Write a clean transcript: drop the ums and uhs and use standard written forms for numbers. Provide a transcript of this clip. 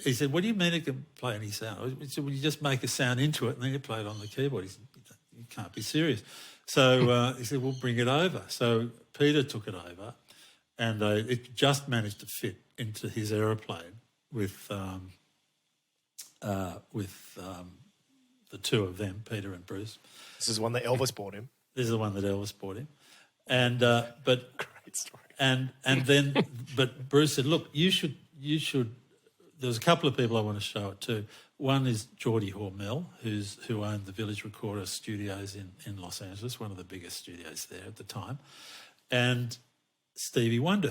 he said, what do you mean it can play any sound? He said, well, you just make a sound into it and then you play it on the keyboard. He said, you can't be serious. So he said, we'll bring it over. So Peter took it over and it just managed to fit into his aeroplane with the two of them, Peter and Bruce. This is one that Elvis bought him. This is the one that Elvis bought him. And but great story. And then but Bruce said, look, you should there's a couple of people I want to show it to. One is Geordie Hormel, who owned the Village Recorder Studios in Los Angeles, one of the biggest studios there at the time, and Stevie Wonder,